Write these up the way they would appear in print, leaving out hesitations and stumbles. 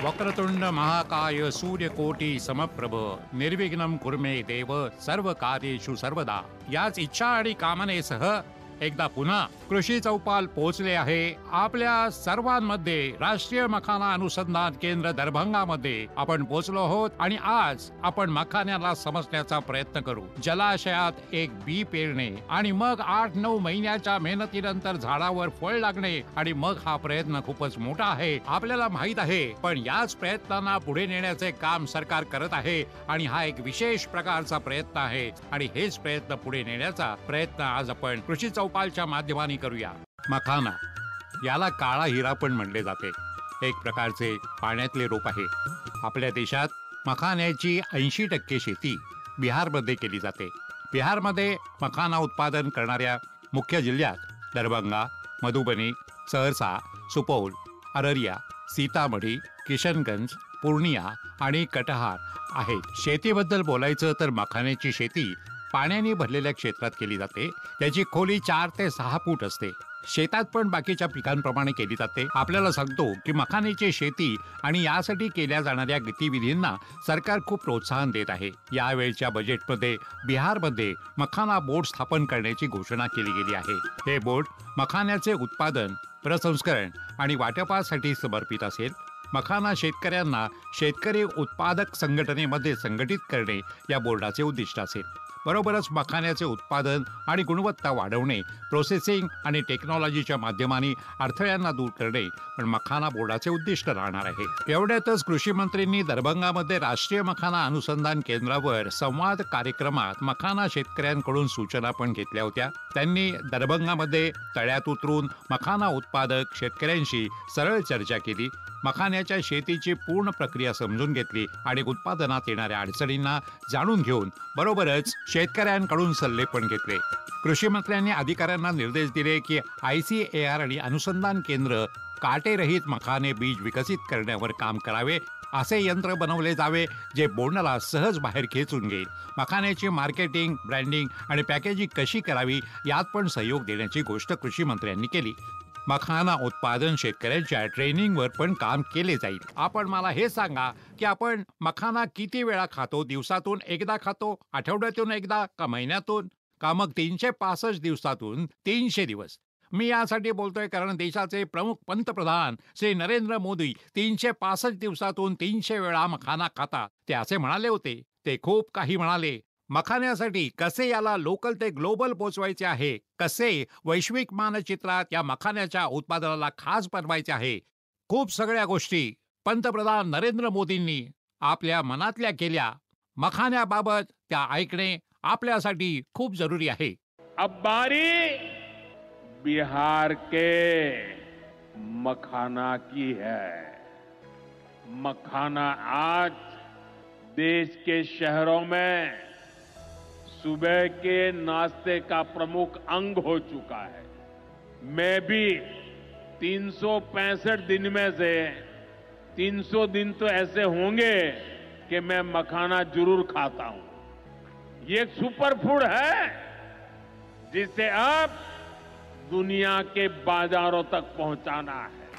वक्रतुंड महाकाय सूर्यकोटी समप्रभ निर्विघ्नं कुर्मे देव सर्व कार्येषु सर्वदा. याच इच्छा आणि कामनेसह एकदा पुन्हा कृषी चौपाल पोहोचले आहे आपल्या सर्वांमध्ये. राष्ट्रीय मखाना अनुसंधान केंद्र दरभंगामध्ये आपण पोहोचलो आहोत आणि आज आपण मखान्याला समजण्याचा प्रयत्न करू. जलाशयात एक बी पेरणे आणि मग 8-9 महिन्याच्या मेहनतीनंतर झाडावर फळ लागणे आणि मग हा प्रयत्न खूपच मोठा आहे आपल्याला माहित आहे. पण याच प्रयत्नांना पुढे नेण्याचे काम सरकार करत आहे आणि हा एक विशेष प्रकारचा प्रयत्न आहे आणि हेच प्रयत्न पुढे नेण्याचा प्रयत्न आज आपण कृषी चौपालच्या माध्यमाने करूया. मखाना याला काळा हिरा पण म्हणले जाते. एक प्रकारचे पाण्यातले रोप आहे. आपल्या देशात मखान्याची 80% शेती बिहारमध्ये केली जाते. बिहारमध्ये मखाना उत्पादन करणाऱ्या मुख्य जिल्ह्यात दरभंगा, मधुबनी, सहरसा, सुपौल, अररिया, सीतामढी, किशनगंज, पूर्णिया आणि कटहार आहेत. शेतीबद्दल बोलायचं तर मखान्याची शेती पाण्याने भरलेल्या क्षेत्रात केली जाते. त्याची खोली 4 ते 6 फूट असते. शेतात पण बाकीच्या पिकांप्रमाणे केली जाते. आपल्याला सांगतो की मखान्याची शेती आणि यासाठी केल्या जाणाऱ्या गतिविधींना सरकार खूप प्रोत्साहन देत आहे. यावेळच्या बजेटमध्ये बिहारमध्ये मखाना बोर्ड स्थापन करण्याची घोषणा केली गेली आहे. हे बोर्ड मखान्याचे उत्पादन, प्रसंस्करण आणि वाटपासाठी समर्पित असेल. मखाना शेतकऱ्यांना शेतकरी उत्पादक संघटनेमध्ये संघटित करणे या बोर्डाचे उद्दिष्ट असेल. बरोबरच मखान्याचे उत्पादन आणि गुणवत्ता वाढवणे, प्रोसेसिंग आणि टेक्नॉलॉजीच्या माध्यमाने अडथळ्यांना दूर करणे पण मखाना बोर्डाचे उद्दिष्ट राहणार आहे. एवढ्यातच कृषी मंत्रींनी दरभंगामध्ये राष्ट्रीय मखाना अनुसंधान केंद्रावर संवाद कार्यक्रमात मखाना शेतकऱ्यांकडून सूचना पण घेतल्या होत्या. त्यांनी दरभंगामध्ये तळ्यात उतरून मखाना उत्पादक शेतकऱ्यांशी सरळ चर्चा केली. मखान्याच्या शेतीची पूर्ण प्रक्रिया समजून घेतली आणि उत्पादनात येणाऱ्या अडचणींना जाणून घेऊन बरोबरच शेतकऱ्यांकडून सल्ले पण घेतले. कृषी मंत्र्यांनी अधिकाऱ्यांना निर्देश दिले की ICAR आणि अनुसंधान केंद्र काटेरहित मखाने बीज विकसित करण्यावर काम करावे. असे यंत्र बनवले जावे जे बोंडाला सहज बाहेर खेचून घेईल. मखान्याची मार्केटिंग, ब्रँडिंग आणि पॅकेजिंग कशी करावी यात पण सहयोग देण्याची गोष्ट कृषी मंत्र्यांनी केली. मखाना उत्पादन शेतकऱ्यांच्या ट्रेनिंगवर पण काम केले जाईल. आपण मला हे सांगा की आपण मखाना किती वेळा खातो? दिवसातून एकदा खातो, आठवड्यातून एकदा, का महिन्यातून, का मग 365 दिवसातून 300 दिवस? मी यासाठी बोलतोय कारण देशाचे प्रमुख पंतप्रधान श्री नरेंद्र मोदी 365 दिवसातून 300 वेळा मखाना खातात. ते असे म्हणाले होते. ते खूप काही म्हणाले. मखान्यासाठी कसे याला लोकल ते ग्लोबल पोचवायचे आहे, कसे वैश्विक मानचित्रात या मखान्याच्या उत्पादनाला खास बनवायचे आहे, खूप सगळ्या गोष्टी पंतप्रधान नरेंद्र मोदींनी आपल्या मनातल्या केल्या. मखान्याबाबत त्या ऐकणे आपल्यासाठी खूप जरुरी आहे. अब बारी बिहार के मखाना की है. मखाना आज देश के शहरों में सुबह के नाश्ते का प्रमुख अंग हो चुका है. मैं भी 365 दिन में से 300 दिन तो ऐसे होंगे कि मैं मखाना जरूर खाता हूं. ये एक सुपर फूड है जिसे अब दुनिया के बाजारों तक पहुंचाना है.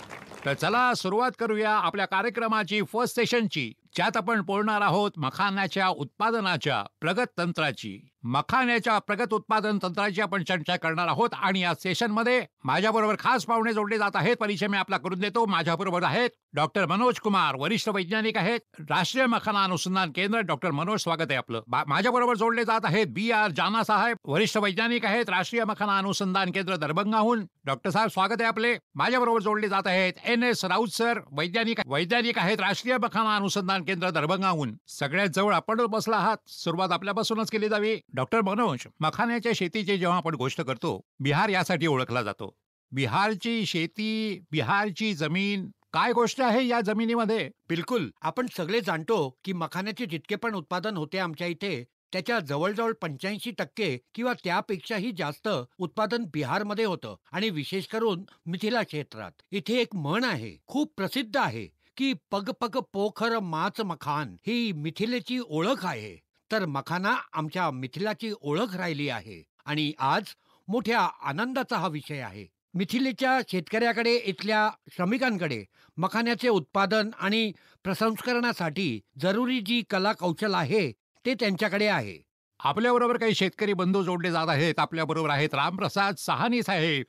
तर चला सुरुवात करूया आपल्या कार्यक्रमाची फर्स्ट सेशनची, ज्यात आपण बोलणार आहोत मखान्याच्या उत्पादनाच्या प्रगत तंत्राची. मखान्याच्या प्रगत उत्पादन तंत्राची आपण चर्चा करणार आहोत आणि या सेशनमध्ये माझ्याबरोबर खास पाहुणे जोडले जात आहेत. परिचय मी आपला करून देतो. माझ्याबरोबर आहेत डॉक्टर मनोज कुमार, वरिष्ठ वैज्ञानिक आहेत, राष्ट्रीय मखाना अनुसंधान केंद्र. डॉक्टर मनोज, स्वागत आहे आपलं. माझ्याबरोबर जोडले जात आहेत BR जाना साहेब, वरिष्ठ वैज्ञानिक आहेत, राष्ट्रीय मखाना अनुसंधान केंद्र दरभंगाहून. डॉक्टर साहेब, स्वागत आहे आपले. माझ्याबरोबर जोडले जात आहेत NS राऊत सर, वैज्ञानिक आहेत, राष्ट्रीय मखाना अनुसंधान केंद्र दरभंगाहून. सगळ्यात जवळ आपण बसला आहात. सुरुवात आपल्यापासूनच केली जावी. डॉक्टर मनोज, मखान्याच्या शेतीची जेव्हा आपण गोष्ट करतो, बिहार यासाठी ओळखला जातो. बिहारची शेती, बिहारची जमीन, काय गोष्ट आहे या जमिनीमध्ये? बिलकुल. आपण सगळे जाणतो की मखान्याचे जितके पण उत्पादन होते आमच्या इथे, त्याच्या जवळजवळ 85% किंवा त्यापेक्षाही जास्त उत्पादन बिहारमध्ये होतं आणि विशेष करून मिथिला क्षेत्रात. इथे एक म्हण आहे, खूप प्रसिद्ध आहे की पग पग पोखर माच मखान ही मिथिलेची ओळख आहे. तर मखाना आमच्या मिथिलाची ओळख राहिली आहे आणि आज मोठ्या आनंदाचा हा विषय आहे. मिथिलेच्या शेतकऱ्याकडे, इथल्या श्रमिकांकडे मखाण्याचे उत्पादन आणि प्रसंस्करणासाठी जरुरी जी कला कौशल आहे ते त्यांच्याकडे आहे. आपल्याबरोबर काही शेतकरी बंधू जोडले जात आहेत. आपल्याबरोबर आहेत रामप्रसाद सहानी साहेब,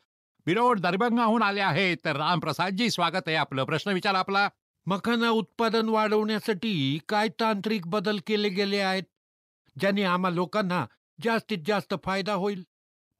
बिरोड दरभंगाहून आले आहेत. तर रामप्रसादजी, स्वागत आहे आपलं. प्रश्न विचारा आपला. मखाना उत्पादन वाढवण्यासाठी काय तांत्रिक बदल केले गेले आहेत ज्याने आम्हा लोकांना जास्तीत जास्त फायदा होईल?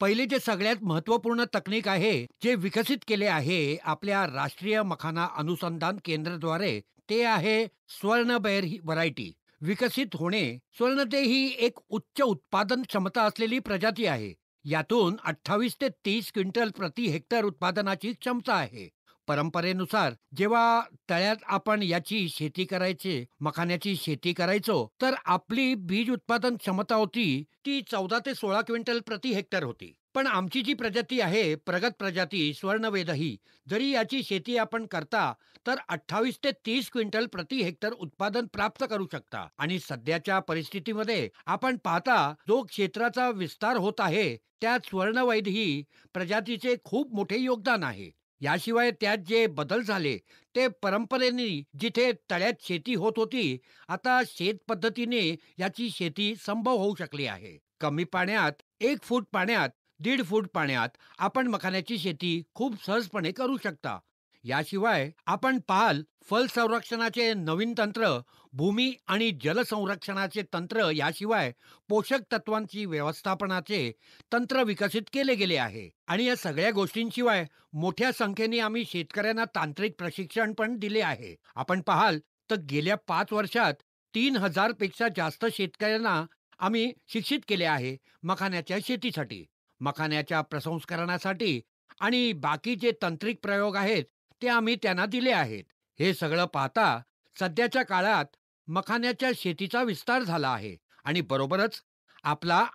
पहिले जे सगळ्यात महत्त्वपूर्ण तकनीक आहे जे विकसित केले आहे आपल्या राष्ट्रीय मखाना अनुसंधान केंद्राद्वारे, ते आहे स्वर्णबेर ही व्हरायटी. विकसित होणे. स्वर्णते ही एक उच्च उत्पादन क्षमता असलेली प्रजाती आहे. यातून 28 ते 30 क्विंटल प्रति हेक्टर उत्पादनाची क्षमता आहे. परंपरेनुसार जेव्हा तळ्यात आपण याची शेती करायचे, मखाण्याची शेती करायचो, तर आपली बीज उत्पादन क्षमता होती ती 14 ते 16 क्विंटल प्रति हेक्टर होती. पण आमची जी प्रजाती आहे, प्रगत प्रजाती स्वर्णवेदही, जरी याची शेती आपण करता तर 28 ते 30 क्विंटल प्रति हेक्टर उत्पादन प्राप्त करू शकता. आणि सध्याच्या परिस्थितीमध्ये आपण पाहता जो क्षेत्राचा विस्तार होत आहे त्यात स्वर्णवैदही प्रजातीचे खूप मोठे योगदान आहे. याशिवाय त्यात जे बदल झाले ते परंपरेने जिथे तळ्यात शेती होत होती, आता शेत पद्धतीने याची शेती संभव होऊ शकली आहे. कमी पाण्यात, 1 फूट पाण्यात, 1.5 फूट पाण्यात आपण मखाण्याची शेती खूप सहजपणे करू शकता. याशिवाय आपण पाहाल फल संरक्षणाचे नवीन तंत्र, भूमी आणि जल संरक्षणाचे तंत्र, याशिवाय पोषक तत्वांची व्यवस्थापनाचे तंत्र विकसित केले गेले आहे. आणि या सगळ्या गोष्टींशिवाय मोठ्या संख्येने आम्ही शेतकऱ्यांना तांत्रिक प्रशिक्षण पण दिले आहे. आपण पाहाल तर गेल्या 5 वर्षात 3000 पेक्षा जास्त शेतकऱ्यांना आम्ही शिक्षित केले आहे मखाण्याच्या शेतीसाठी, मखाण्याच्या प्रसंस्करणासाठी, आणि बाकी जे तांत्रिक प्रयोग आहेत ते आम्ही त्यांना दिले आहेत. हे सगळं पाहता सध्याच्या काळात मखाण्याच्या शेतीचा विस्तार झाला आहे आणि बरोबरच आपला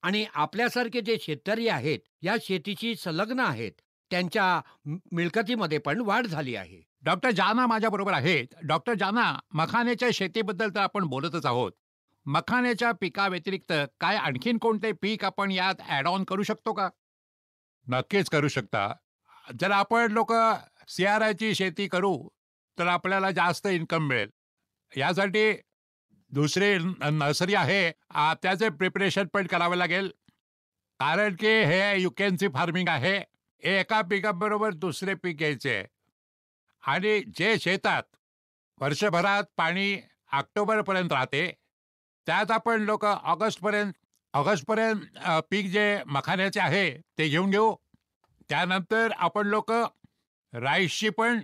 आणि आपल्यासारखे जे शेतकरी आहेत या शेतीशी संलग्न आहेत त्यांच्या मिळकतीमध्ये पण वाढ झाली आहे. डॉक्टर जाना माझ्याबरोबर आहेत. डॉक्टर जाना, मखाण्याच्या शेतीबद्दल तर आपण बोलतच आहोत. मखाण्याच्या पिकाव्यतिरिक्त काय आणखीन कोणते पीक आपण यात ॲड ऑन करू शकतो का? नक्कीच करू शकता. जर आपण लोक सियाराची शेती करू तर आपल्याला जास्त इन्कम मिळेल. यासाठी दुसरी नर्सरी आहे, त्याचे प्रिपरेशन पण करावे लागेल. कारण की हे युकेन्सी फार्मिंग आहे. एका पिकाबरोबर दुसरे पीक घ्यायचे आहे. आणि जे शेतात वर्षभरात पाणी ऑक्टोबरपर्यंत राहते, त्यात आपण लोक ऑगस्टपर्यंत पीक जे मखाण्याचे आहे ते घेऊन घेऊ. त्यानंतर आपण लोक राईसची पण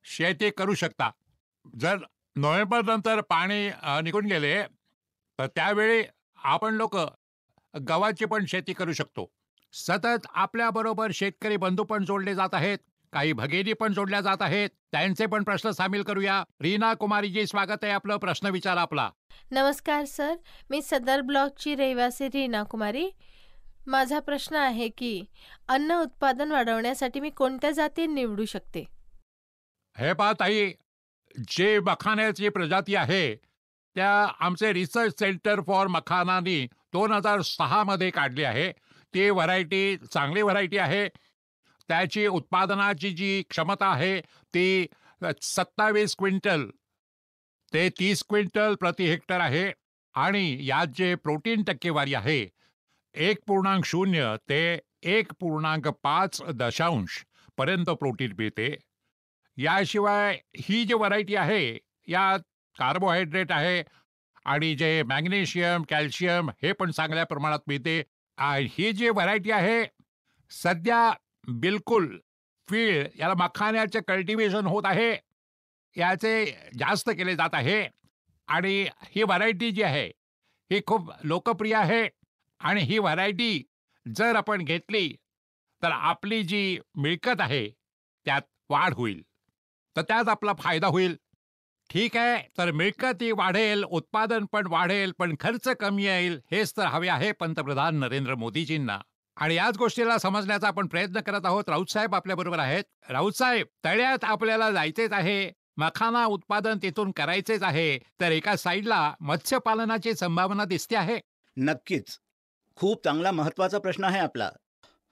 शेती करू शकता. जर नोव्हेंबर नंतर पाणी निघून गेले तर त्यावेळी आपण लोक गव्हाची पण शेती करू शकतो. सतत आपल्याबरोबर शेतकरी बंधू पण जोडले जात आहेत, काही भगिनी पण जोडल्या जात आहेत. त्यांचे पण प्रश्न सामील करूया. रीना कुमारीजी, स्वागत आहे आपलं. प्रश्न विचारा आपला. नमस्कार सर, मी सदर ब्लॉकची रहिवासी रीना कुमारी. माझा प्रश्न आहे की अन्न उत्पादन वाढवण्यासाठी मी कोणत्या जाती निवडू शकते? हे पहा ताई, जे मखाण्याची प्रजाती आहे त्या आमचे रिसर्च सेंटर फॉर मखानानी 2006 मध्ये काढली आहे. ती व्हरायटी चांगली व्हरायटी आहे. त्याची उत्पादनाची जी क्षमता आहे ती 27 क्विंटल ते 30 क्विंटल प्रति हेक्टर आहे. आणि यात जे प्रोटीन टक्केवारी आहे 1.0 ते 1.5 पर्यंत प्रोटीन मिळते. याशिवाय ही जी व्हरायटी आहे यात कार्बोहायड्रेट आहे आणि जे मॅग्नेशियम, कॅल्शियम हे पण चांगल्या प्रमाणात मिळते. ही जी व्हरायटी आहे सध्या बिलकुल फील्ड याला मखाण्याचे कल्टिव्हेशन होत आहे, याचे जास्त केले जात आहे. आणि ही व्हरायटी जी आहे ही खूप लोकप्रिय आहे. आणि ही व्हरायटी जर आपण घेतली तर आपली जी मिळकत आहे त्यात वाढ होईल, तर त्यात आपला फायदा होईल. ठीक आहे, तर मिळकती वाढेल, उत्पादन पण वाढेल, पण खर्च कमी येईल. हेच तर हवे आहे पंतप्रधान नरेंद्र मोदीजींना. आणि याच गोष्टीला समजण्याचा आपण प्रयत्न करत आहोत. राऊत साहेब आपल्याबरोबर आहेत. राऊत साहेब, तळ्यात आपल्याला जायचेच आहे, मखाना उत्पादन तिथून करायचेच आहे, तर एका साईडला मत्स्यपालनाची संभावना दिसते आहे. नक्कीच. खूप चांगला महत्त्वाचा प्रश्न आहे आपला.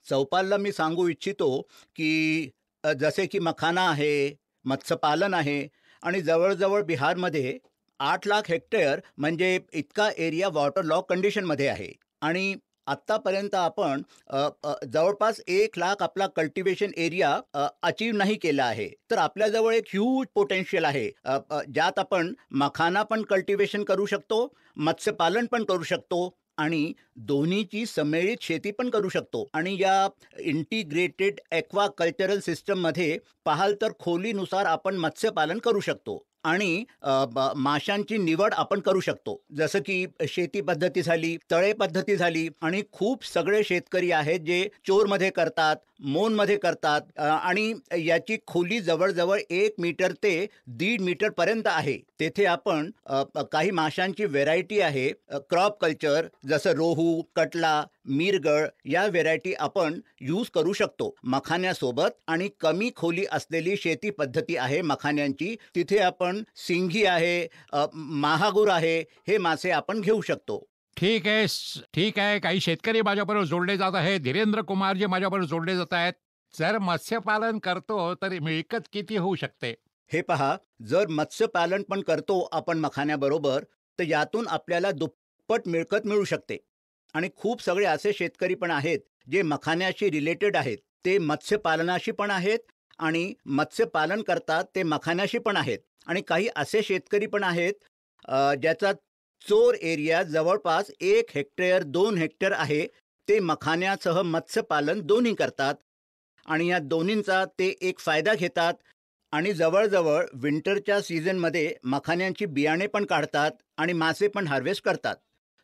चौपालला मी सांगू इच्छितो की जसे की मखाना आहे, मत्स्यपालन आहे आणि जवळजवळ बिहारमध्ये 8 लाख हेक्टर म्हणजे इतका एरिया वॉटर लॉग कंडिशनमध्ये आहे आणि आत्तापर्यंत आपण जवळपास 1 लाख आपला कल्टिवेशन एरिया अचीव नाही केला आहे. तर आपल्याजवळ एक ह्यूज पोटेन्शियल आहे ज्यात आपण मखाना पण कल्टिवेशन करू शकतो, मत्स्यपालन पण करू शकतो आणि दोन्हीची सम्मिलित शेती पण करू शकतो. आणि या इंटिग्रेटेड ॲक्वा कल्चरल सिस्टममध्ये पाहाल तर खोलीनुसार आपण मत्स्यपालन करू शकतो आणि माशांची निवड आपण करू शकतो. जसं की शेती पद्धती झाली, तळे पद्धती झाली आणि खूप सगळे शेतकरी आहेत जे चोरमध्ये करतात, मोनमध्ये करतात आणि याची खोली जवळजवळ 1 मीटर ते 1.5 मीटरपर्यंत आहे. तेथे आपण काही माशांची व्हेरायटी आहे, क्रॉप कल्चर जसं रोहू, कटला, मिरगळ या व्हेरायटी आपण यूज करू शकतो मखान्यासोबत. आणि कमी खोली असलेली शेती पद्धती आहे मखान्यांची, तिथे आपण सिंगी आहे, महागूर आहे, हे मासे आपण घेऊ शकतो. ठीक आहे, ठीक आहे. काही शेतकरी माझ्याबरोबर जोडले जात आहेत. धीरेंद्र कुमारजी माझ्याबरोबर जोडले जात आहेत. जर मत्स्यपालन करतो तर मिळकत किती होऊ शकते? हे पहा, जर मत्स्यपालन पण करतो आपण मखान्याबरोबर तर यातून आपल्याला दुप्पट मिळकत मिळू शकते. आणि खूप सगळे असे शेतकरी पण आहेत जे मखान्याशी रिलेटेड आहेत, ते मत्स्यपालनाशी पण आहेत आणि मत्स्यपालन करतात ते मखान्याशी पण आहेत. आणि काही असे शेतकरी पण आहेत ज्याचा चोर एरिया जवळपास 1 हेक्टर 2 हेक्टर आहे, ते मखान्यासह मत्स्यपालन दोन्ही करतात आणि या दोन्हींचा ते एक फायदा घेतात आणि जवळजवळ विंटरच्या सीझनमध्ये मखान्यांची बियाणे पण काढतात आणि मासे पण हार्वेस्ट करतात.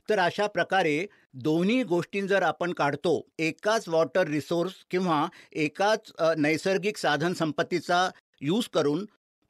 तर अशा प्रकारे दोन्ही गोष्टी जर आपण काढतो, एकाच वॉटर रिसोर्स किंवा एकाच नैसर्गिक साधन संपत्तीचा यूज करून,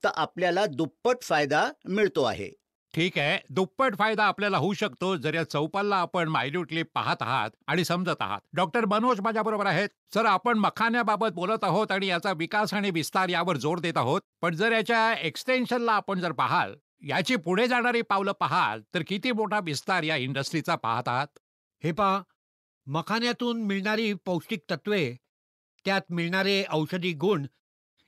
तर आपल्याला दुप्पट फायदा मिळतो आहे. ठीक आहे, दुप्पट फायदा आपल्याला होऊ शकतो जर या चौपालला आपण मायन्यूटली पाहत आहात आणि समजत आहात. डॉक्टर मनोज माझ्याबरोबर आहेत. सर, आपण मखान्याबाबत बोलत आहोत आणि याचा विकास आणि विस्तार यावर जोर देत आहोत. पण जर याच्या एक्सटेन्शनला आपण जर पाहाल, याची पुढे जाणारी पावलं पाहाल, तर किती मोठा विस्तार या इंडस्ट्रीचा पाहत आहात? हे पहा, मखान्यातून मिळणारी पौष्टिक तत्वे, त्यात मिळणारे औषधी गुण,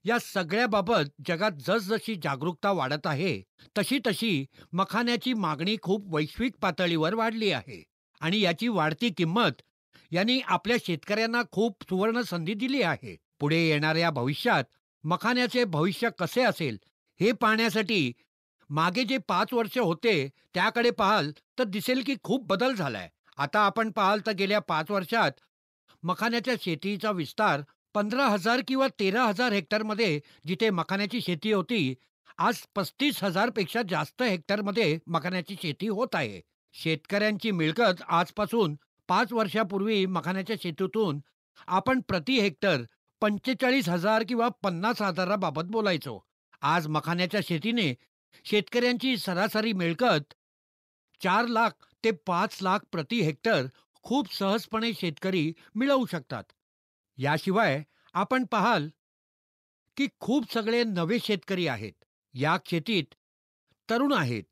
या सगळ्याबाबत जगात जसजशी जागरूकता वाढत आहे, तशी तशी मखान्याची मागणी खूप वैश्विक पातळीवर वाढली आहे. आणि याची वाढती किंमत यांनी आपल्या शेतकऱ्यांना खूप सुवर्ण संधी दिली आहे. पुढे येणाऱ्या भविष्यात मखान्याचे भविष्य कसे असेल हे पाहण्यासाठी मागे जे 5 वर्ष होते त्याकडे पाहाल तर दिसेल की खूप बदल झालाय. आता आपण पाहाल तर गेल्या 5 वर्षात मखान्याच्या शेतीचा विस्तार 15,000 किंवा 13,000 हेक्टरमध्ये जिथे मखान्याची शेती होती, आज 35,000 पेक्षा जास्त हेक्टरमध्ये मखान्याची शेती होत आहे. शेतकऱ्यांची मिळकत आजपासून 5 वर्षापूर्वी मखान्याच्या शेतीतून आपण प्रति हेक्टर 45,000 किंवा 50,000 बाबत बोलायचो. आज मखान्याच्या शेतीने शेतकऱ्यांची सरासरी मिळकत 4 लाख ते 5 लाख प्रति हेक्टर खूप सहजपणे शेतकरी मिळवू शकतात. याशिवाय आपण पाहाल की खूप सगळे नवे शेतकरी आहेत. या शेतीत तरुण आहेत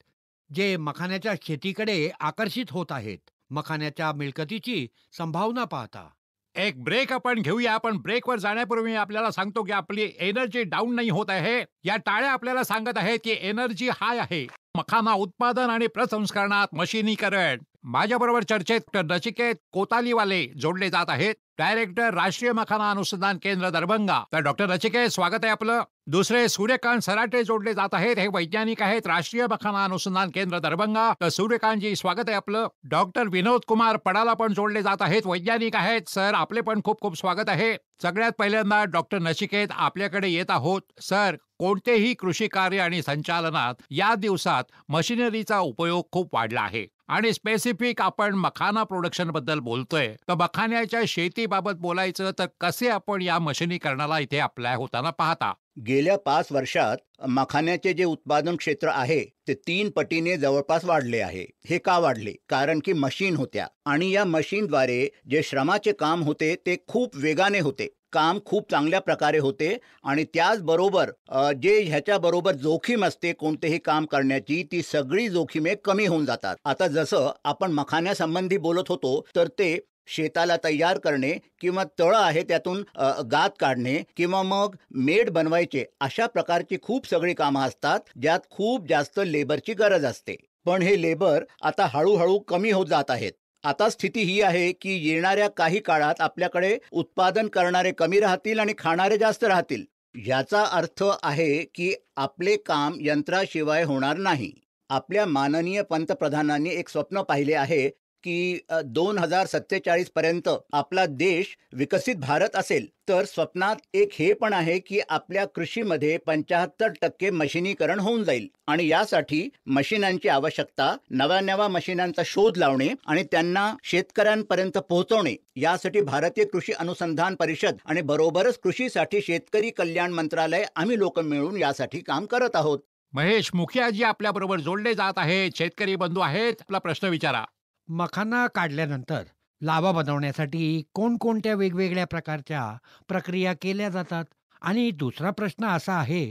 जे मखान्याच्या शेतीकडे आकर्षित होत आहेत, मखान्याच्या मिळकतीची संभावना पाहता. एक ब्रेक आपण घेऊया. पण ब्रेकवर जाण्यापूर्वी मी आपल्याला सांगतो की आपली एनर्जी डाऊन नाही होत आहे. या टाळ्या आपल्याला सांगत आहेत की एनर्जी हाय आहे. मखाना उत्पादन आणि प्रसंस्करणात मशिनीकरण. माझ्याबरोबर चर्चेत नचिकेत कोतालीवाले जोडले जात आहेत, डायरेक्टर राष्ट्रीय मखाना अनुसंधान केंद्र दरभंगा. तर डॉक्टर नचिकेत, स्वागत आहे आपलं. दुसरे सूर्यकांत सराटे जोडले जात आहेत, हे वैज्ञानिक आहेत, राष्ट्रीय मखाना अनुसंधान केंद्र दरभंगा. तर सूर्यकांतजी, स्वागत आहे आपलं. डॉक्टर विनोद कुमार पडाला पण जोडले जात आहेत, वैज्ञानिक आहेत. सर, आपले पण खूप खूप स्वागत आहे. सगळ्यात पहिल्यांदा डॉक्टर नचिकेत आपल्याकडे येत आहोत. सर, कोणतेही कृषी कार्य आणि संचालनात या दिवसात मशिनरीचा उपयोग खूप वाढला आहे आणि स्पेसिफिक आपण मखाना प्रोडक्शन बद्दल बोलतोय. तर मखान्याच्या शेतीबाबत बोलायचं तर कसे आपण या मशिनीकरणाला इथे अप्लाय होताना पाहता? गेल्या 5 वर्षात मखान्याचे जे उत्पादन क्षेत्र आहे ते 3 पटीने जवळपास वाढले आहे. हे का वाढले? कारण की मशीन होत्या आणि या मशीनद्वारे जे श्रमाचे काम होते ते खूप वेगाने होते, काम खूप चांगल्या प्रकारे होते आणि त्याचबरोबर जे ह्याच्याबरोबर जोखीम असते कोणतेही काम करण्याची, ती सगळी जोखीमे कमी होऊन जातात. आता जसं आपण मखान्यासंबंधी बोलत होतो तर ते शेताला तयार करणे किंवा तळं आहे त्यातून गात काढणे किंवा मग मेड बनवायचे, अशा प्रकारची खूप सगळी कामं असतात ज्यात खूप जास्त लेबरची गरज असते. पण हे लेबर आता हळूहळू कमी होत जात आहेत. आता स्थिती ही आहे की येणाऱ्या काही काळात आपल्याकडे उत्पादन करणारे कमी राहतील आणि खाणारे जास्त राहतील. याचा अर्थ आहे की आपले काम यंत्राशिवाय होणार नाही. आपल्या माननीय पंतप्रधानांनी एक स्वप्न पाहिले आहे की 2047 पर्यंत आपला देश विकसित भारत असेल. तर स्वप्नात एक हे पण आहे की आपल्या कृषीमध्ये 75% मशिनीकरण होऊन जाईल आणि यासाठी मशिनांची आवश्यकता, नव्या मशिनांचा शोध लावणे आणि त्यांना शेतकऱ्यांपर्यंत पोहोचवणे, यासाठी भारतीय कृषी अनुसंधान परिषद आणि बरोबरच कृषीसाठी शेतकरी कल्याण मंत्रालय आम्ही लोक मिळून यासाठी काम करत आहोत. महेश मुखियाजी आपल्या बरोबर जोडले जात आहेत. शेतकरी बंधू आहेत, आपला प्रश्न विचारा. मखाना काढल्यानंतर लावा बनवण्यासाठी कोणकोणत्या वेगवेगळ्या प्रकारच्या प्रक्रिया केल्या जातात? आणि दुसरा प्रश्न असा आहे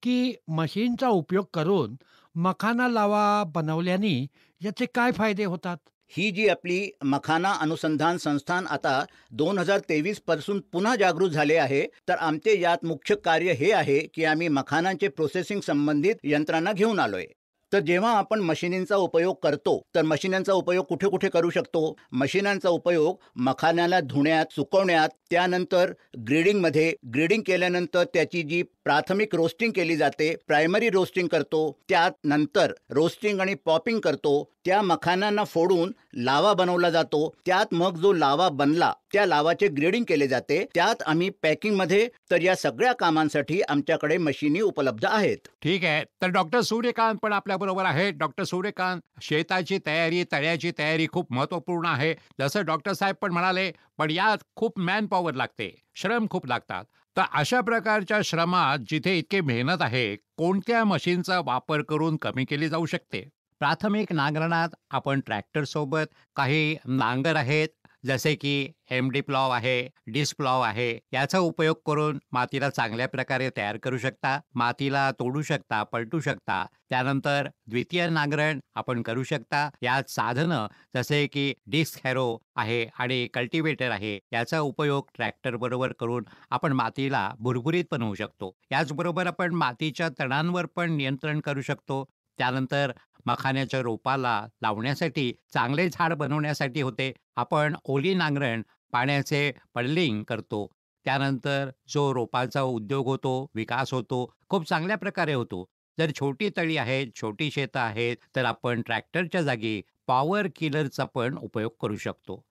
की मशीनचा उपयोग करून मखाना लावा बनवल्याने याचे काय फायदे होतात? ही जी आपली मखाना अनुसंधान संस्थान आता 2023 पासून पुन्हा जागृत झाले आहे, तर आमचे यात मुख्य कार्य हे आहे की आम्ही मखानांचे प्रोसेसिंग संबंधित यंत्रणा घेऊन आलोय. तर जेव्हा आपण मशिनींचा उपयोग करतो, तर मशिनांचा उपयोग कुठे कुठे करू शकतो? मशिनांचा उपयोग मखान्याला धुण्यात, सुकवण्यात, त्यानंतर ग्रेडिंग केल्यानंतर त्याची जी प्राथमिक रोस्टिंग केली जाते, प्रायमरी रोस्टिंग करतो, त्यात नंतर रोस्टिंग आणि पॉपिंग करतो, त्या मखान्यांना फोडून लावा बनवला जातो, त्यात मग जो लावा बनला त्या लावाचे ग्रेडिंग केले जाते, त्यात आम्ही पॅकिंगमध्ये. तर या सगळ्या कामांसाठी आमच्याकडे मशिनी उपलब्ध आहेत. ठीक आहे, तर डॉक्टर सूर्यकांत पण आपल्या बरोबर आहेत. डॉक्टर सूर्यकांत, शेताची तयारी, तळ्याची तयारी खूप महत्वपूर्ण आहे. जसं डॉक्टर साहेब पण म्हणाले, पण यात खूप मॅन पॉवर लागते, श्रम खूप लागतात. तर अशा प्रकारच्या श्रमात जिथे इतके मेहनत आहे, कोणत्या मशीनचा वापर करून कमी केली जाऊ शकते? प्राथमिक नांगरणात आपण ट्रॅक्टर सोबत काही नांगर आहेत, जसे की एमडी प्लॉव आहे, डिस्क प्लॉव आहे, याचा उपयोग करून मातीला चांगल्या प्रकारे तयार करू शकता. मातीला तोडू शकता, पलटू शकता. त्यानंतर द्वितीय नांगरण आपण करू शकता. यात साधनं जसे की डिस्क हॅरो आहे आणि कल्टिवेटर आहे, याचा उपयोग ट्रॅक्टर बरोबर करून आपण मातीला भुरभुरीत बनवू शकतो. याचबरोबर आपण मातीच्या तणांवर पण नियंत्रण करू शकतो. त्यानंतर मखान्याच्या रोपाला लावण्यासाठी, चांगले झाड बनवण्यासाठी होते, आपण ओली नांगरण, पाण्याचे पडलिंग करतो. त्यानंतर जो रोपाचा उद्योग होतो, विकास होतो, खूप चांगल्या प्रकारे होतो. जर छोटी तळी आहेत, छोटी शेतं आहेत, तर आपण ट्रॅक्टरच्या जागी पॉवर किलरचा पण उपयोग करू शकतो.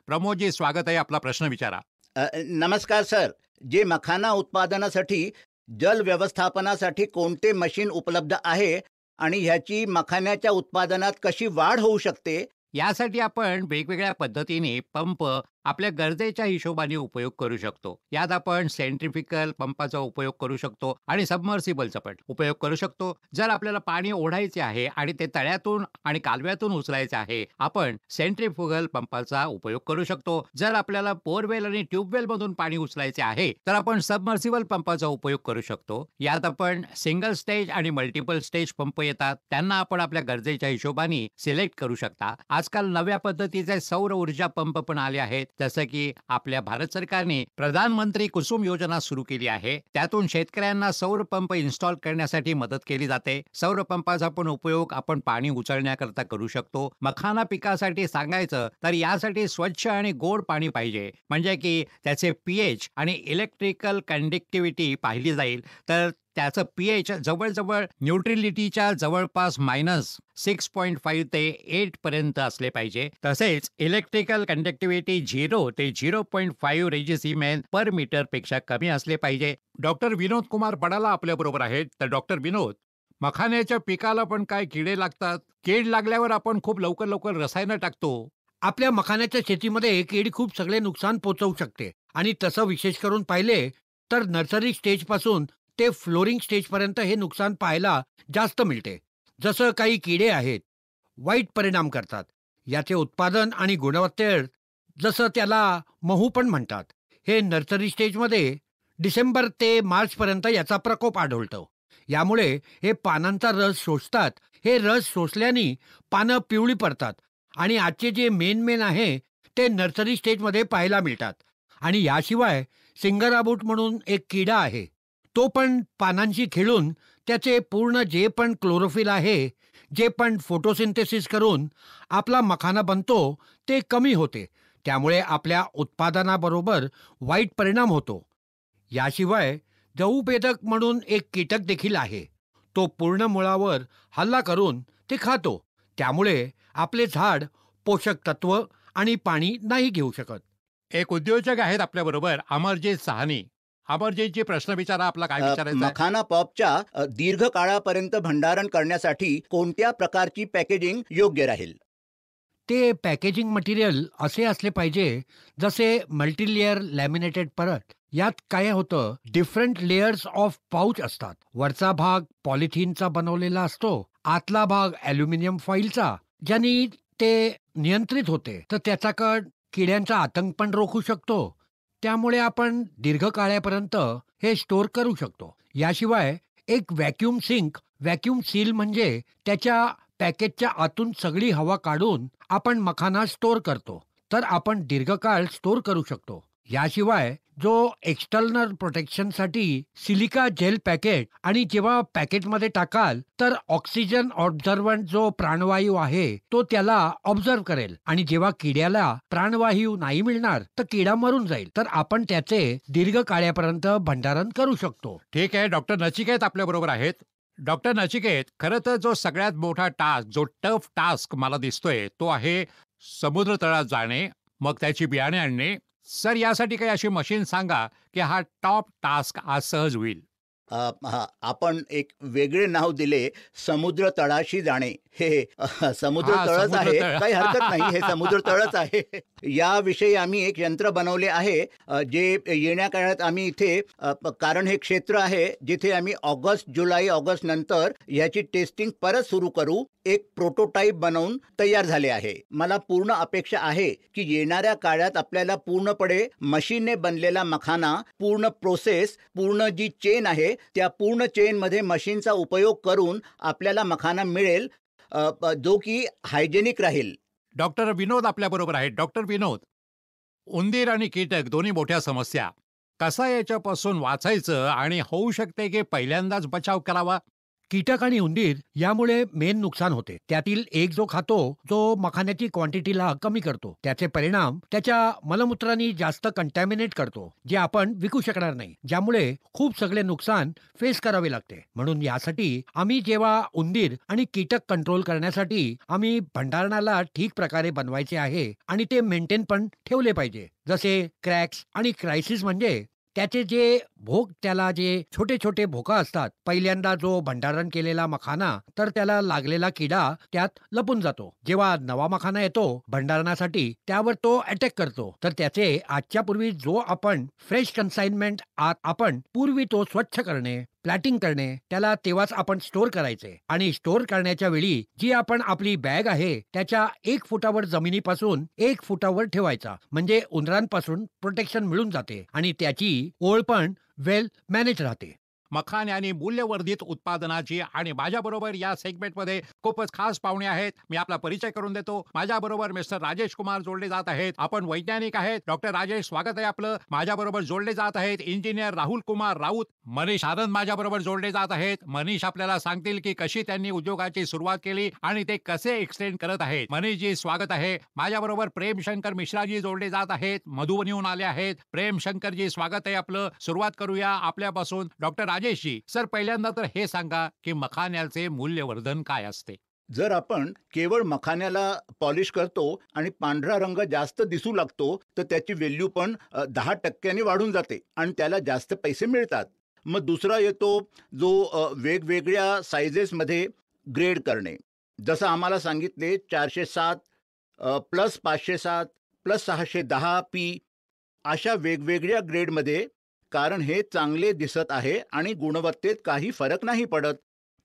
प्रमोदजी, स्वागत आहे, आपला प्रश्न विचारा. नमस्कार सर. जे मखाना उत्पादनासाठी जल व्यवस्थापनासाठी कोणते मशीन उपलब्ध आहे आणि ह्याची मखान्याच्या उत्पादनात कशी वाढ होऊ शकते? यासाठी आपण वेगवेगळ्या पद्धतीने पंप आपल्या गरजेच्या हिशोबाने उपयोग करू शकतो. यात आपण सेंट्रिफ्युगल पंपाचा उपयोग करू शकतो आणि सबमर्सिबलचा पण उपयोग करू शकतो. जर आपल्याला पाणी ओढायचे आहे आणि ते तळ्यातून आणि कालव्यातून उचलायचे आहे, आपण सेंट्रिफ्युगल पंपाचा उपयोग करू शकतो. जर आपल्याला बोरवेल आणि ट्यूबवेल मधून पाणी उचलायचे आहे, तर आपण सबमर्सिबल पंपाचा उपयोग करू शकतो. यात आपण सिंगल स्टेज आणि मल्टिपल स्टेज पंप येतात, त्यांना आपण आपल्या गरजेच्या हिशोबाने सिलेक्ट करू शकता. आजकाल नव्या पद्धतीचे सौर ऊर्जा पंप पण आले आहेत, जसं की आपल्या भारत सरकारने प्रधानमंत्री कुसुम योजना सुरू केली आहे. त्यातून शेतकऱ्यांना सौर पंप इन्स्टॉल करण्यासाठी मदत केली जाते. सौर पंपाचा पण उपयोग आपण पाणी उचलण्याकरता करू शकतो. मखाना पिकासाठी सांगायचं तर यासाठी स्वच्छ आणि गोड पाणी पाहिजे, म्हणजे की त्याचे पीएच आणि इलेक्ट्रिकल कंडक्टिव्हिटी पाहिली जाईल. तर त्याचं पीएच जवळजवळ न्यूट्रिलिटीच्या जवळपास -6.5 ते 8 पर्यंत असले पाहिजे. तसेच इलेक्ट्रिकल कंडक्टिव्हिटी 0 ते 0.5 रेजिसीमेन पर मीटर पेक्षा कमी असले पाहिजे. डॉक्टर विनोद कुमार बडाला आपल्या बरोबर आहेत. तर डॉक्टर विनोद, मखान्याच्या पिकाला पण काय किडे लागतात? कीड लागल्यावर आपण खूप लवकर रसायनं टाकतो. आपल्या मखान्याच्या शेतीमध्ये कीड खूप सगळे नुकसान पोचवू शकते आणि तसं विशेष करून पाहिले तर नर्सरी स्टेज पासून ते फ्लोरिंग स्टेजपर्यंत हे नुकसान पाहायला जास्त मिळते. जसं काही किडे आहेत, वाईट परिणाम करतात. याचे उत्पादन आणि गुणवत्तेवर, जसं त्याला महू पण म्हणतात, हे नर्सरी स्टेजमध्ये डिसेंबर ते मार्चपर्यंत याचा प्रकोप आढळतो. यामुळे हे पानांचा रस शोषतात. हे रस शोषल्याने पानं पिवळी पडतात आणि आजचे जे मेन आहे ते नर्सरी स्टेजमध्ये पाहायला मिळतात. आणि याशिवाय सिंगराबूट म्हणून एक किडा आहे. तो पण पानांशी खेळून त्याचे पूर्ण जे पण क्लोरोफिल आहे, जे पण फोटोसिंथेसिस करून आपला मखाना बनतो ते कमी होते. त्यामुळे आपल्या उत्पादनाबरोबर वाईट परिणाम होतो. याशिवाय जऊबेदक म्हणून एक कीटक देखील आहे. तो पूर्ण मुळावर हल्ला करून ते खातो. त्यामुळे आपले झाड पोषक तत्व आणि पाणी नाही घेऊ शकत. एक उद्योजक आहेत आपल्या बरोबर, अमरजीत साहनी. अमरजीतजी, प्रश्न विचारा, आपला काय विचारायचं आहे? मखाना पॉपच्या दीर्घ काळापर्यंत भंडारण करण्यासाठी कोणत्या प्रकारची पॅकेजिंग योग्य राहील? ते पॅकेजिंग मटेरियल असे असले पाहिजे जसे मल्टीलेयर लॅमिनेटेड परत. यात काय होतं, डिफरंट लेयर्स ऑफ पाऊच असतात. वरचा भाग पॉलिथिनचा बनवलेला असतो, आतला भाग ॲल्युमिनियम फॉईलचा, ज्यांनी ते नियंत्रित होते. तर त्याचा कड किड्यांचा आतंक पण रोखू शकतो. त्यामुळे आपण दीर्घकाळापर्यंत हे स्टोअर करू शकतो. याशिवाय एक व्हॅक्यूम सिंक, व्हॅक्यूम सील म्हणजे त्याच्या पॅकेजच्या आतून सगळी हवा काढून आपण मखाना स्टोअर करतो, तर आपण दीर्घकाळ स्टोअर करू शकतो. याशिवाय जो एक्सटर्नल प्रोटेक्शनसाठी सिलिका जेल पॅकेट, आणि जेव्हा पॅकेटमध्ये टाकाल तर ऑक्सिजन ऑब्झर्वंट जो प्राणवायू आहे तो त्याला ऑब्झर्व करेल, आणि जेव्हा किड्याला प्राणवायू नाही मिळणार तर किडा मरून जाईल. तर आपण त्याचे दीर्घकाळापर्यंत भंडारण करू शकतो. ठीक आहे, डॉक्टर नचिकेत आपल्या बरोबर आहेत. डॉक्टर नचिकेत, खरं तर जो सगळ्यात मोठा टास्क, जो टफ टास्क मला दिसतोय तो आहे समुद्र तळात जाणे, मग त्याची बियाणे आणणे. सर, यासाठी काही अशी मशीन सांगा की हा टॉप टास्क आज सहज होईल. आपण एक वेगळे नाव दिले, समुद्र तळाशी जाणे. हे समुद्र हा, तळच समुद्र आहे, तळ. काही हरकत नाही, हे समुद्र तळच आहे. याविषयी आम्ही एक यंत्र बनवले आहे, जे येण्या काळात आम्ही इथे कारण हे क्षेत्र आहे जिथे आम्ही जुलै ऑगस्ट नंतर ह्याची टेस्टिंग परत सुरू करू. एक प्रोटोटाईप बनवून तयार झाले आहे. मला पूर्ण अपेक्षा आहे की येणाऱ्या काळात आपल्याला पूर्णपणे मशीनने बनलेला मखाना, पूर्ण प्रोसेस, पूर्ण जी चेन आहे त्या पूर्ण चेनमध्ये मशीनचा उपयोग करून आपल्याला मखाना मिळेल, जो की हायजेनिक राहील. डॉक्टर विनोद आपल्या बरोबर आहेत. डॉक्टर विनोद, उंदीर आणि कीटक दोन्ही मोठ्या समस्या, कसा याच्यापासून वाचायचं आणि होऊ शकते की पहिल्यांदाच बचाव करावा? कीटक आणि उंदीर यामुळे मेन नुकसान होते. त्यातील एक जो खातो जो मखान्याची क्वांटिटीला कमी करतो. त्याचे परिणाम त्याच्या मलमूत्रांनी जास्त कंटॅमिनेट करतो, जे आपण विकू शकणार नाही, ज्यामुळे खूप सगळे नुकसान फेस करावे लागते. म्हणून यासाठी आम्ही जेव्हा उंदीर आणि कीटक कंट्रोल करण्यासाठी आम्ही भंडारणाला ठीक प्रकारे बनवायचे आहे आणि ते मेंटेन पण ठेवले पाहिजे. जसे क्रॅक्स आणि क्रायसिस म्हणजे त्याचे जे भोक, त्याला जे छोटे छोटे भोका असतात. पहिल्यांदा जो भंडारण केलेला मखाना, तर त्याला लागलेला किडा त्यात लपून जातो. जेव्हा नवा मखाना येतो भंडारणासाठी, त्यावर तो अटॅक करतो. तर त्याचे आजच्या पूर्वी जो आपण फ्रेश कन्साइनमेंट आपण पूर्वी तो स्वच्छ करणे, प्लॅटिंग करणे, त्याला तेव्हाच आपण स्टोअर करायचे. आणि स्टोअर करण्याच्या वेळी जी आपण आपली बॅग आहे त्याच्या 1 फुटावर जमिनीपासून 1 फुटावर ठेवायचा, म्हणजे उंदरांपासून प्रोटेक्शन मिळून जाते आणि त्याची ओळ पण वेल मॅनेज राहते. मखाने आणि मूल्यवर्धित उत्पादनाची आणि माझ्याबरोबर या सेगमेंटमध्ये खूपच खास पाहुणे आहेत. मी आपला परिचय करून देतो. माझ्याबरोबर मिस्टर राजेश कुमार जोडले जात आहेत. आपण वैज्ञानिक आहेत. डॉक्टर राजेश, स्वागत आहे आपलं. माझ्याबरोबर जोडले जात आहेत इंजिनियर राहुल कुमार राऊत. मनीष आनंद माझ्याबरोबर जोडले जात आहेत. मनीष आपल्याला सांगतील की कशी त्यांनी उद्योगाची सुरुवात केली आणि ते कसे एक्सटेंड करत आहेत. मनीषजी, स्वागत आहे. माझ्याबरोबर प्रेम शंकर मिश्राजी जोडले जात आहेत, मधुबनीहून आले आहेत. प्रेम शंकरजी, स्वागत आहे आपलं. सुरुवात करूया आपल्यापासून. डॉक्टर राजेशजी, सर, पहिल्यांदा तर हे सांगा की मखान्याचे मूल्यवर्धन काय असते? जर आपण केवळ मखान्याला पॉलिश करतो आणि पांढरा रंग जास्त दिसू लागतो, तर त्याची व्हॅल्यू पण 10% वाढून जाते आणि त्याला जास्त पैसे मिळतात. मग दुसरा येतो जो वेगवेगळ्या सायझेसमध्ये ग्रेड करणे. जसं आम्हाला सांगितले 407 प्लस 507 प्लस 610 पी, अशा वेगवेगळ्या ग्रेडमध्ये, कारण हे चांगले दिसत आहे आणि गुणवत्तेत काही फरक नाही पडत,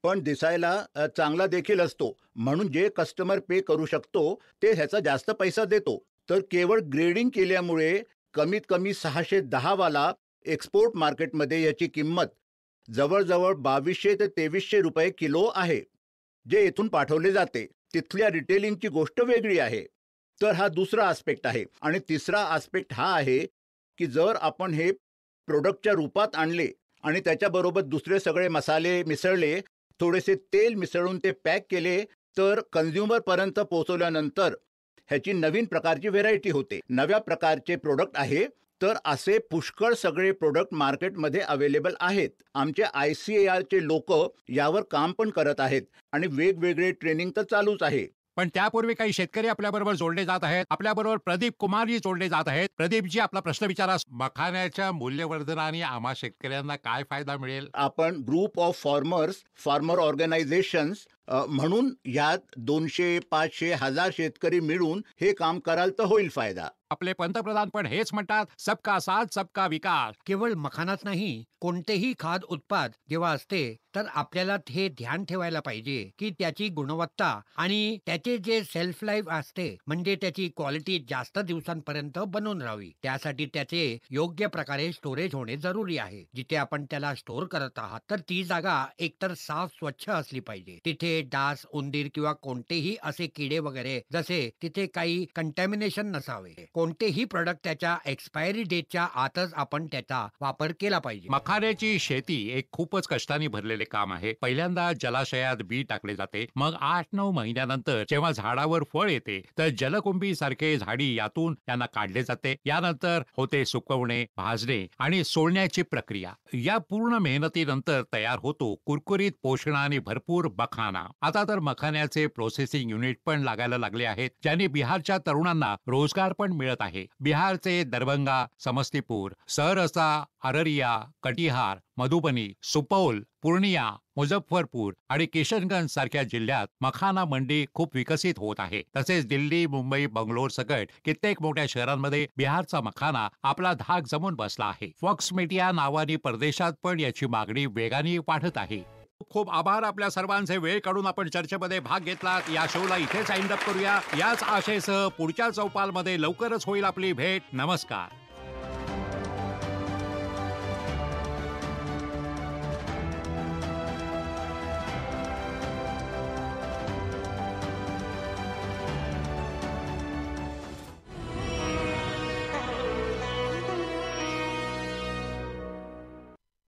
पण दिसायला चांगला देखील असतो. म्हणून जे कस्टमर पे करू शकतो ते ह्याचा जास्त पैसा देतो. तर केवळ ग्रेडिंग केल्यामुळे कमीत कमी 610 वाला एक्सपोर्ट मार्केटमध्ये याची किंमत जवळजवळ 2200 ते 2300 रुपये किलो आहे, जे इथून पाठवले जाते. तिथल्या रिटेलिंगची गोष्ट वेगळी आहे. तर हा दुसरा आस्पेक्ट आहे. आणि तिसरा आस्पेक्ट हा आहे की जर आपण हे प्रोडक्टच्या रूपात आणले आणि त्याच्याबरोबर दुसरे सगळे मसाले मिसळले, थोडेसे तेल मिसळून ते पॅक केले, तर कन्झ्युमरपर्यंत पोहोचवल्यानंतर ह्याची नवीन प्रकारची व्हेरायटी होते, नव्या प्रकारचे प्रोडक्ट आहे. तर असे पुष्कळ सगळे प्रोडक्ट मार्केटमध्ये अवेलेबल आहेत. आमचे ICARचे लोक यावर काम पण करत आहेत आणि वेगवेगळे ट्रेनिंग तर चालूच आहे. पण त्यापूर्वी काही शेतकरी आपल्याबरोबर जोडले जात आहेत. आपल्याबरोबर प्रदीप कुमारजी जोडले जात आहेत. प्रदीपजी, आपला प्रश्न विचारा. मखाण्याच्या मूल्यवर्धनाने आम्हा शेतकऱ्यांना काय फायदा मिळेल? आपण group of farmers, farmer organisations म्हणून यात 200, 500, 1000 शेतकरी मिळून हे काम कराल तर होईल फायदा. आपले पंतप्रधान पण हेच म्हणतात, सबका साथ सबका विकास. केवळ मखानाच नाही, कोणतेही खाद्य उत्पाद जेव्हा असते तर आपल्याला हे ध्यान ठेवायला पाहिजे की त्याची गुणवत्ता आणि त्याचे जे सेल्फ लाईफ असते, म्हणजे त्याची क्वालिटी जास्त दिवसांपर्यंत बनून राहावी. त्यासाठी त्याचे योग्य प्रकारे स्टोरेज होणे जरुरी आहे. जिथे आपण त्याला स्टोर करत आहात तर ती जागा एकतर साफ स्वच्छ असली पाहिजे. तिथे डास, उंदीर किंवा कोणतेही असे किडे वगैरे, जसे तिथे काही कंटॅमिनेशन नसावे. कोणतेही प्रोडक्ट त्याच्या एक्सपायरी डेटच्या आतच आपण त्याचा वापर केला पाहिजे. मखाण्याची शेती एक खूपच कष्टाने भरलेले काम आहे. पहिल्यांदा जलाशयात बी टाकले जाते, मग 8-9 महिन्यानंतर जेव्हा झाडावर फळ येते तर जलकुंभी सारखे झाडी यातून त्यांना काढले जाते. यानंतर होते सुकवणे, भाजणे आणि सोलण्याची प्रक्रिया. या पूर्ण मेहनतीनंतर तयार होतो कुरकुरीत, पोषणाने भरपूर मखाना. आता तर मखाण्याचे प्रोसेसिंग युनिट पण लागायला लागले आहेत, ज्यांनी बिहारच्या तरुणांना रोजगार पण मिळत आहे. बिहारचे दरभंगा, समस्तीपूर, सहरसा, अररिया, कटिहार, मधुबनी, सुपौल, पूर्णिया, मुझफ्फरपूर आणि किशनगंज सारख्या जिल्ह्यात मखाना मंडी खूप विकसित होत आहे. तसेच दिल्ली, मुंबई, बंगलोर सकट कित्येक मोठ्या शहरांमध्ये बिहारचा मखाना आपला धाक जमून बसला आहे. फॉक्स मीडिया नावाने परदेशात पण याची मागणी वेगाने वाढत आहे. खूप खूप आभार आपल्या सर्वांचे. वेळ काढून आपण चर्चेमध्ये भाग घेतलात. या शोला इथेच वाइंड अप करूया. याच आशेसह पुढच्या चौपालमध्ये लवकरच होईल आपली भेट. नमस्कार.